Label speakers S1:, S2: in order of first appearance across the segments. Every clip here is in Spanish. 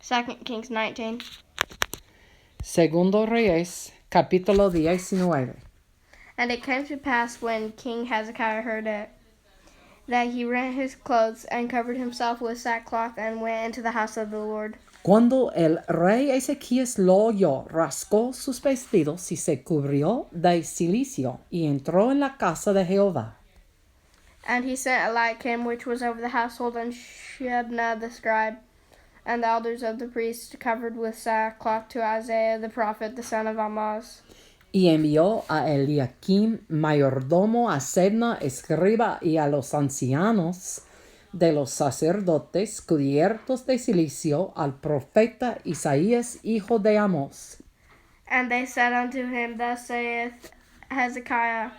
S1: 2 Kings 19.
S2: Segundo Reyes, capítulo 19.
S1: And it came to pass when King Hezekiah heard it, that he rent his clothes and covered himself with sackcloth and went into the house of the Lord.
S2: Cuando el rey Ezequías lo oyó, rascó sus vestidos y se cubrió de cilicio y entró en la casa de Jehová.
S1: And he sent Eliakim, which was over the household, and Shebna the scribe, and the elders of the priests, covered with sackcloth, to Isaiah the prophet, the son of Amoz.
S2: Y envió a Eliakim, mayordomo, a Sebna, escriba, y a los ancianos de los sacerdotes cubiertos de cilicio, al profeta Isaías, hijo de Amoz.
S1: And they said unto him, Thus saith Hezekiah,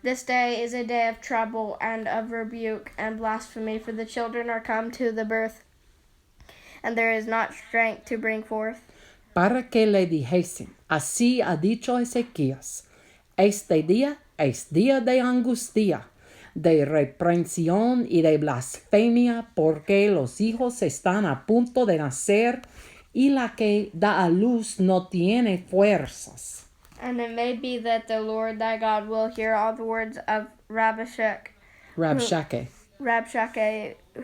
S1: This day is a day of trouble and of rebuke and blasphemy, for the children are come to the birth, and there is not strength to bring forth.
S2: Para que le dijesen, así ha dicho Ezequías, este día es día de angustia, de reprensión y de blasfemia, porque los hijos están a punto de nacer y la que da a luz no tiene fuerzas.
S1: And it may be that the Lord thy God will hear all the words of Rabshakeh,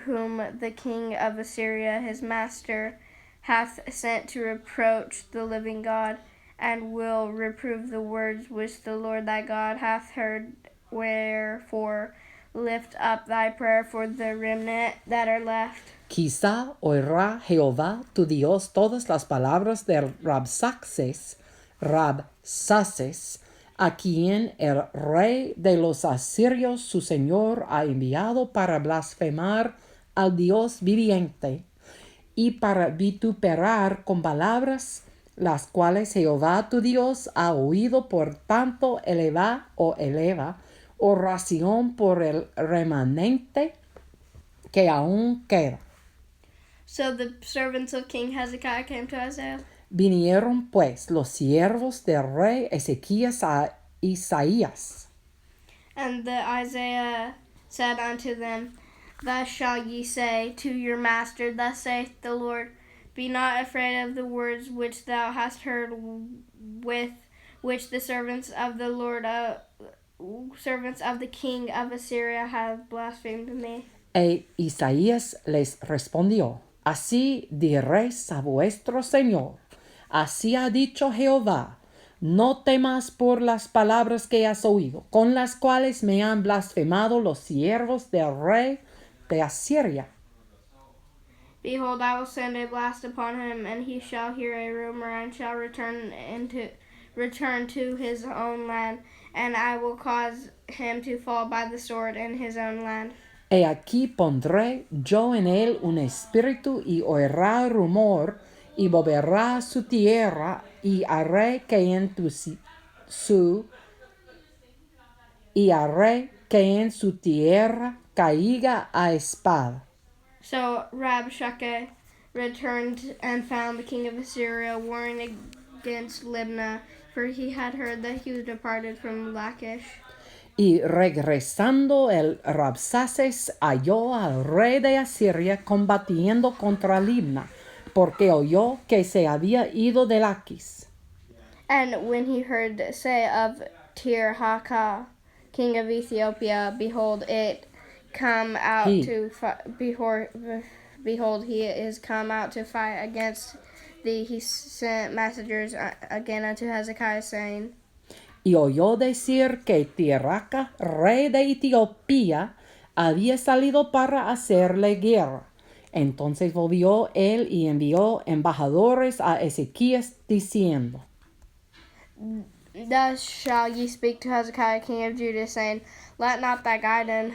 S1: whom the king of Assyria his master hath sent to reproach the living God, and will reprove the words which the Lord thy God hath heard. Wherefore lift up thy prayer for the remnant that are left.
S2: Quizá oirá Jehová tu Dios todas las palabras de Rabsaces, a quien el rey de los asirios su señor ha enviado para blasfemar al Dios viviente, y para vituperar con palabras las cuales Jehová tu Dios ha oído. Por tanto eleva oración por el remanente que aún queda.
S1: So the servants of King Hezekiah came to Isaiah.
S2: Vinieron pues los siervos del rey Ezequías a Isaías.
S1: And the Isaiah said unto them, Thus shall ye say to your master, Thus saith the Lord, Be not afraid of the words which thou hast heard, with which the servants of the Lord, servants of the king of Assyria have blasphemed me.
S2: E Isaías les respondió, Así diréis a vuestro Señor, así ha dicho Jehová, no temas por las palabras que has oído, con las cuales me han blasfemado los siervos del rey de Asiria.
S1: Behold, I will send a blast upon him, and he shall hear a rumor, and shall return to his own land, and I will cause him to fall by the sword in his own land.
S2: He aquí pondré yo en él un espíritu, y oirá rumor, y volverá a su tierra, y haré que en su tierra caiga a espada.
S1: So Rabshakeh returned and found the king of Assyria warring against Libnah, for he had heard that he was departed from Lachish.
S2: Y regresando el Rabsaces halló al rey de Asiria combatiendo contra Libna, porque oyó que se había ido de Laquis.
S1: And when he heard say of Tirhakah, king of Ethiopia, behold, it come out to behold, he is come out to fight against thee. He sent messengers again unto Hezekiah, saying,
S2: Y oyó decir que Tirhakah, rey de Etiopía, había salido para hacerle guerra. Entonces volvió él y envió embajadores a Ezequías, diciendo,
S1: Thus shall ye speak to Hezekiah, king of Judah, saying, Let not thy God in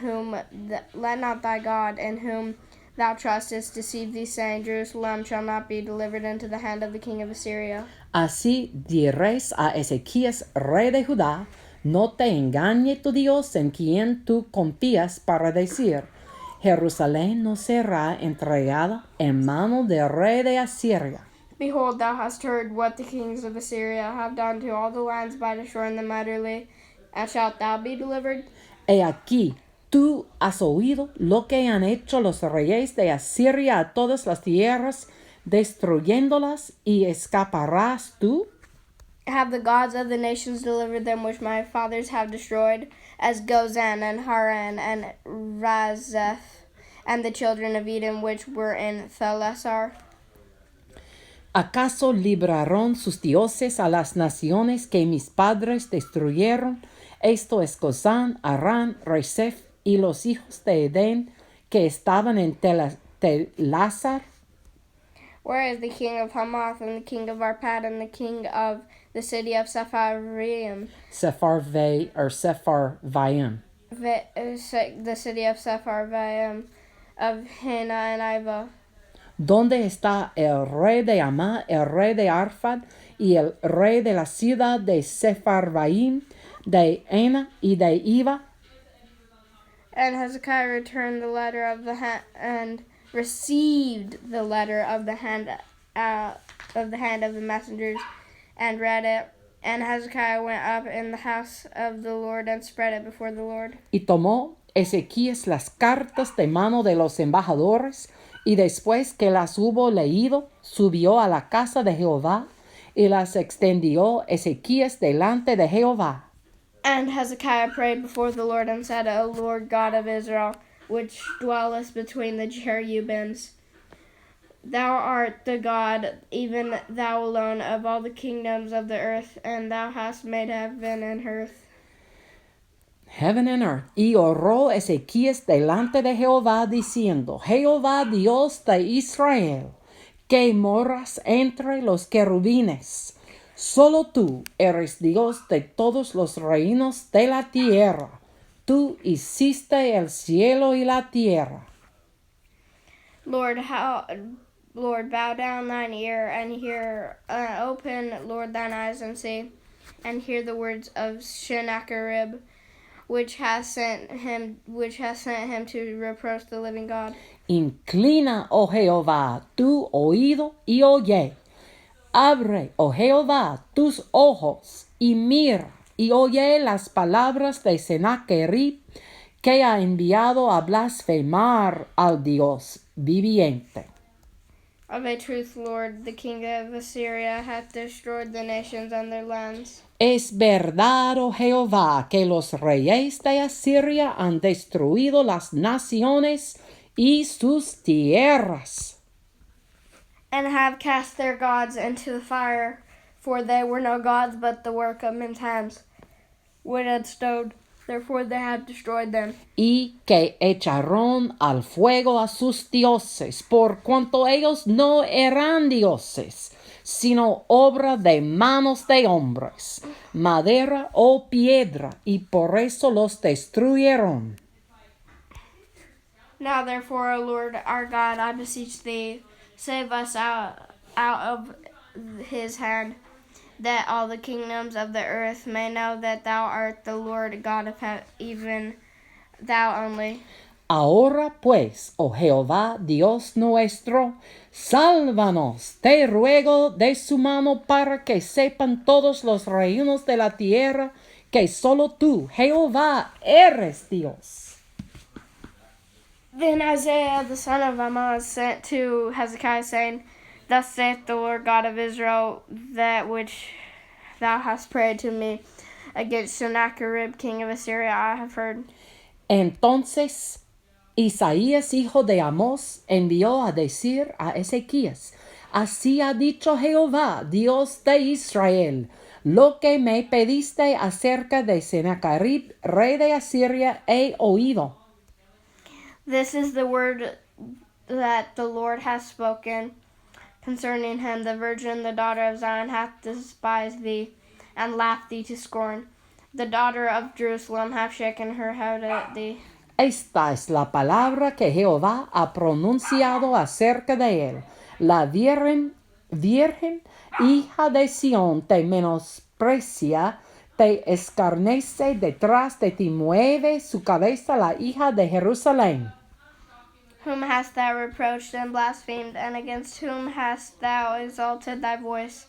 S1: whom thou trustest deceive thee, saying, Jerusalem shall not be delivered into the hand of the king of Assyria.
S2: Así diréis a Ezequías, rey de Judá, no te engañe tu Dios en quien tú confías, para decir, Jerusalén no será entregada en mano del rey de Asiria.
S1: Behold, thou hast heard what the kings of Assyria have done to all the lands by the shore and the utterly, and shalt thou be delivered?
S2: He aquí, tú has oído lo que han hecho los reyes de Asiria a todas las tierras destruyéndolas, y escaparás tú?
S1: Have the gods of the nations delivered them which my fathers have destroyed, as Gozan and Haran and Razeph, and the children of Edom which were in Thalasar?
S2: ¿Acaso libraron sus dioses a las naciones que mis padres destruyeron? Esto es Gozán, Harán, Reyes y los hijos de Edén que estaban en Telasar.
S1: Where is the king of Hamath, and the king of Arpad, and the king of the city of Sepharvaim?
S2: Sepharvaim.
S1: The city of Sepharvaim, of Hena and Iva.
S2: ¿Dónde está el rey de Amá, el rey de Arfad y el rey de la ciudad de Sepharvaim, de Hena y de Iva?
S1: And Hezekiah returned the letter of the hand and received the letter of the hand of the messengers and read it. And Hezekiah went up in the house of the Lord and spread it before the Lord.
S2: Y tomó Ezequías las cartas de mano de los embajadores, y después que las hubo leído, subió a la casa de Jehová y las extendió Ezequías delante de Jehová.
S1: And Hezekiah prayed before the Lord and said, O Lord God of Israel, which dwellest between the cherubims, Thou art the God, even Thou alone, of all the kingdoms of the earth, and Thou hast made heaven and earth.
S2: Heaven and earth. Y oró Ezequías delante de Jehová, diciendo, Jehová Dios de Israel, que moras entre los querubines, solo tú eres Dios de todos los reinos de la tierra. Tú hiciste el cielo y la tierra.
S1: Lord, bow down thine ear and hear. Open, Lord, thine eyes and see, and hear the words of Sennacherib, which has sent him to reproach the living God.
S2: Inclina, oh Jehová, tu oído y oye. Abre, oh Jehová, tus ojos y mira y oye las palabras de Sennacherib, que ha enviado a blasfemar al Dios viviente.
S1: Of a truth, Lord, the king of Assyria hath destroyed the nations and their lands.
S2: Es verdad, oh Jehová, que los reyes de Asiria han destruido las naciones y sus tierras,
S1: and have cast their gods into the fire, for they were no gods but the work of men's hands, wood and stone. Therefore they have destroyed them.
S2: y que echaron al fuego a sus dioses, por cuanto ellos no eran dioses, sino obra de manos de hombres, madera o piedra, y por eso los destruyeron.
S1: Now therefore, O Lord our God, I beseech thee, save us out of his hand, that all the kingdoms of the earth may know that thou art the Lord God of heaven, even thou only.
S2: Ahora pues, oh Jehová, Dios nuestro, sálvanos, te ruego, de su mano, para que sepan todos los reinos de la tierra que solo tú, Jehová, eres Dios.
S1: Then Isaiah the son of Amoz sent to Hezekiah, saying, Thus saith the Lord God of Israel, that which thou hast prayed to me against Sennacherib king of Assyria I have heard.
S2: Entonces Isaías, hijo de Amós, envió a decir a Ezequías, así ha dicho Jehová, Dios de Israel, lo que me pediste acerca de Sennacherib, rey de Asiria, he oído.
S1: This is the word that the Lord hath spoken concerning him. The virgin, the daughter of Zion, hath despised thee, and laughed thee to scorn. The daughter of Jerusalem hath shaken her head at thee.
S2: Esta es la palabra que Jehová ha pronunciado acerca de él. La virgen, hija de Sión, te menosprecia, te escarnece, detrás de ti mueve su cabeza la hija de Jerusalén.
S1: Whom hast thou reproached and blasphemed, and against whom hast thou exalted thy voice,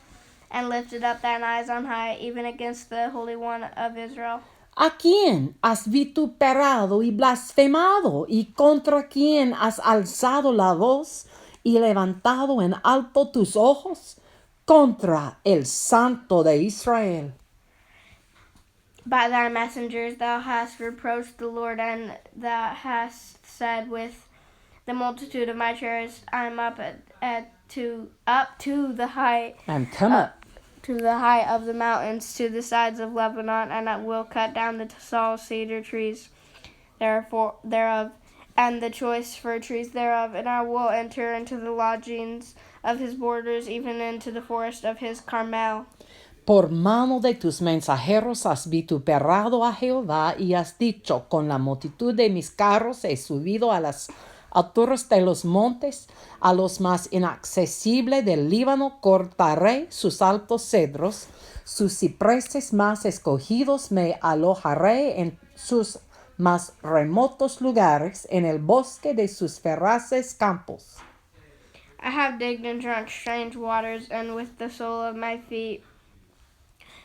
S1: and lifted up thine eyes on high, even against the Holy One of Israel?
S2: ¿A quién has vituperado y blasfemado? ¿Y contra quién has alzado la voz? y levantado en alto tus ojos contra el Santo de Israel.
S1: By thy messengers thou hast reproached the Lord, and thou hast said with the multitude of my chariots, I am up to the height
S2: And cometh
S1: to the height of the mountains, to the sides of Lebanon, and I will cut down the tall cedar trees thereof, and the choice fir trees thereof, and I will enter into the lodgings of his borders, even into the forest of his Carmel.
S2: por mano de tus mensajeros has vituperado a Jehová y has dicho, con la multitud de mis carros he subido a las alturas de los montes, a los más inaccesibles del Líbano cortaré sus altos cedros, sus cipreses más escogidos me alojaré en sus más remotos lugares, en el bosque de sus feraces campos.
S1: I have digged and drunk strange waters, and with the sole of my feet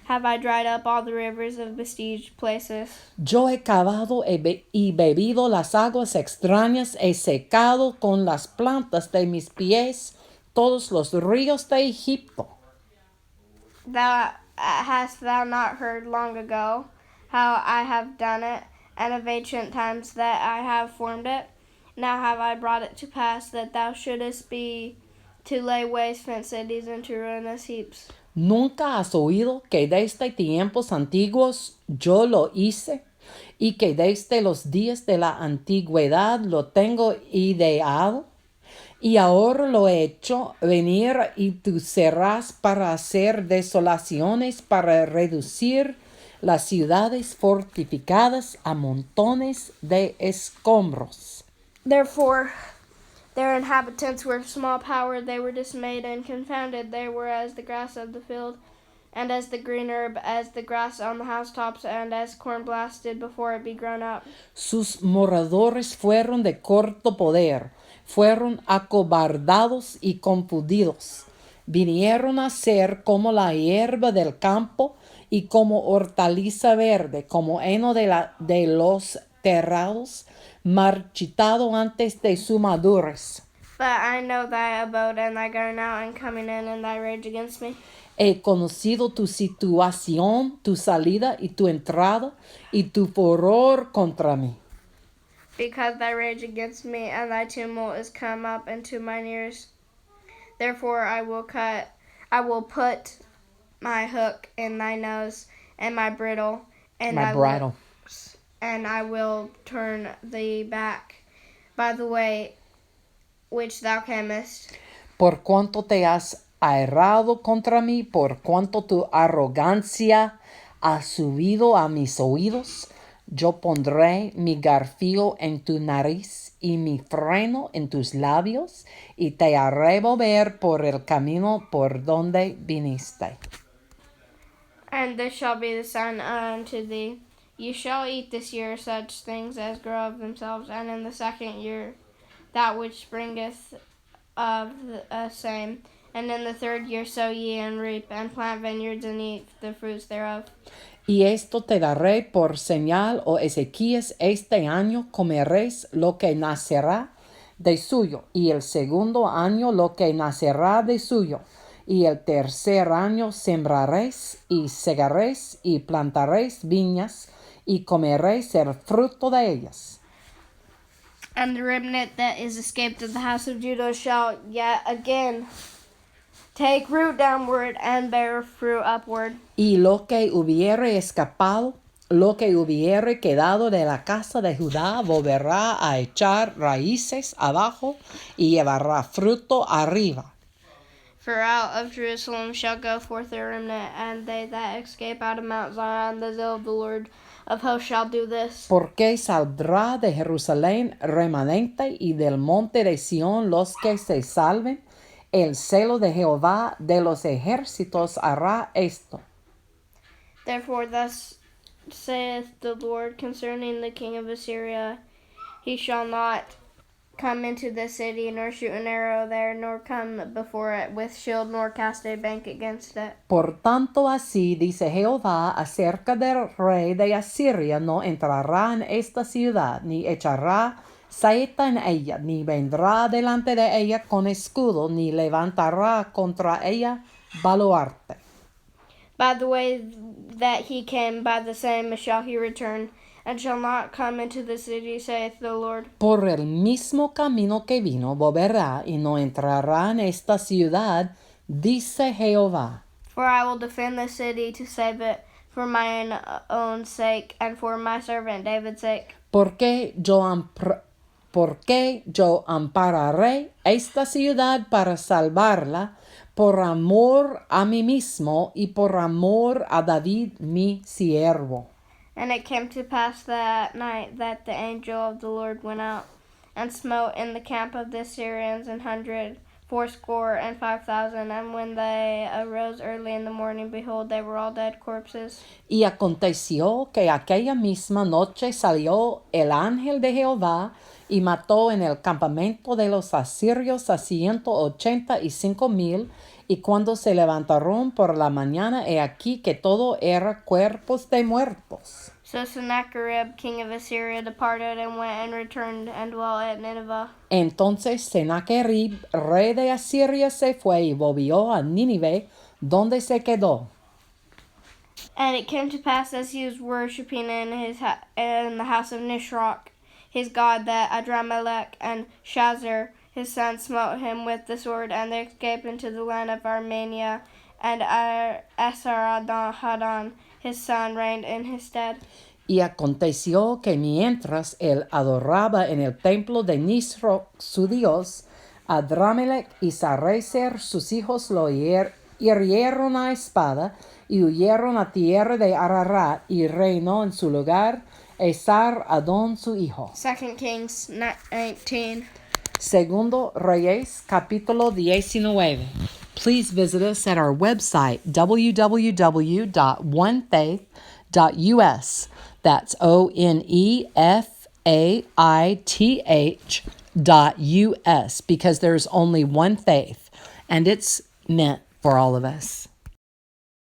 S1: have I dried up all the rivers of besieged places.
S2: Yo he cavado y bebido las aguas extrañas, he secado con las plantas de mis pies todos los ríos de Egipto.
S1: Hast thou not heard long ago how I have done it, and of ancient times that I have formed it? Now have I brought it to pass that thou shouldest be to lay waste fenced cities into ruinous heaps.
S2: ¿Nunca has oído que desde tiempos antiguos yo lo hice y que desde los días de la antigüedad lo tengo ideado? Y ahora lo he hecho venir y tú serás para hacer desolaciones, para reducir las ciudades fortificadas a montones de escombros.
S1: Therefore, their inhabitants were of small power, they were dismayed and confounded, they were as the grass of the field, and as the green herb, as the grass on the housetops, and as corn blasted before it be grown up.
S2: Sus moradores fueron de corto poder, fueron acobardados y confundidos. Vinieron a ser como la hierba del campo y como hortaliza verde, como heno de los terrados, marchitado antes de su madurez.
S1: But I know thy abode, and thy going out and coming in, and thy rage against me.
S2: He conocido tu situación, tu salida y tu entrada, y tu furor contra mí.
S1: Because thy rage against me and thy tumult is come up into mine ears. Therefore I will put my hook in thy nose, and my bridle, and
S2: bridle.
S1: And I will turn thee back by the way which thou camest.
S2: Por cuanto te has airado contra mí, por cuanto tu arrogancia ha subido a mis oídos, yo pondré mi garfio en tu nariz y mi freno en tus labios, y te haré volver por el camino por donde viniste.
S1: And this shall be the sign unto thee. You shall eat this year such things as grow of themselves, and in the second year that which springeth of the same. And in the third year sow ye and reap, and plant vineyards and eat the fruits thereof.
S2: Y esto te daré por señal, oh Ezequías, este año comeréis lo que nacerá de suyo, y el segundo año lo que nacerá de suyo, y el tercer año sembraréis y segaréis y plantaréis viñas, y comeréis el fruto de ellas.
S1: And the remnant that is escaped of the house of Judah shall yet again take root downward and bear fruit upward.
S2: Y lo que hubiere escapado, lo que hubiere quedado de la casa de Judá, volverá a echar raíces abajo y llevará fruto arriba.
S1: For out of Jerusalem shall go forth a remnant, and they that escape out of Mount Zion, the zeal of the Lord of hosts shall do this.
S2: Porque saldrá de Jerusalén remanente y del monte de Sión los que se salven. El celo de Jehová de los ejércitos hará esto.
S1: Therefore thus saith the Lord concerning the king of Assyria, he shall not come into the city, nor shoot an arrow there, nor come before it with shield, nor cast a bank against it.
S2: Por tanto así dice Jehová acerca del rey de Asiria, no entrará en esta ciudad, ni echará saeta en ella, ni vendrá delante de ella con escudo, ni levantará contra ella baluarte.
S1: By the way that he came, by the same shall he return, and shall not come into the city, saith the Lord.
S2: Por el mismo camino que vino, volverá y no entrará en esta ciudad, dice Jehová.
S1: For I will defend the city to save it, for mine own sake, and for my servant David's sake.
S2: Porque yo ampararé esta ciudad para salvarla, por amor a mí mismo y por amor a David mi siervo.
S1: And it came to pass that night that the angel of the Lord went out, and smote in the camp of the Syrians 180,000, and when they arose early in the morning, behold, they were all dead corpses.
S2: Y aconteció que aquella misma noche salió el ángel de Jehová y mató en el campamento de los asirios a 185,000, y cuando se levantaron por la mañana, he aquí que todo era cuerpos de muertos.
S1: So Sennacherib, king of Assyria, departed and went and returned and dwelt at Nineveh.
S2: Entonces Sennacherib, rey de Asiria, se fue y volvió a Nínive, donde se quedó.
S1: And it came to pass as he was worshipping in the house of Nisroch, his god, that Adramelech and Shazer his son smote him with the sword, and they escaped into the land of Armenia, and Esarhaddon his son reigned in his stead.
S2: Y aconteció que mientras él adoraba en el templo de Nisroch su dios, Adramelech y Sarecer sus hijos lo hirieron a espada y huyeron a tierra de Ararat, y reinó en su lugar Esarhaddon su hijo.
S1: 2 Kings 19.
S2: Segundo Reyes, capítulo 19. Please visit us at our website, www.onefaith.us. That's onefaith.us, because there's only one faith, and it's meant for all of us.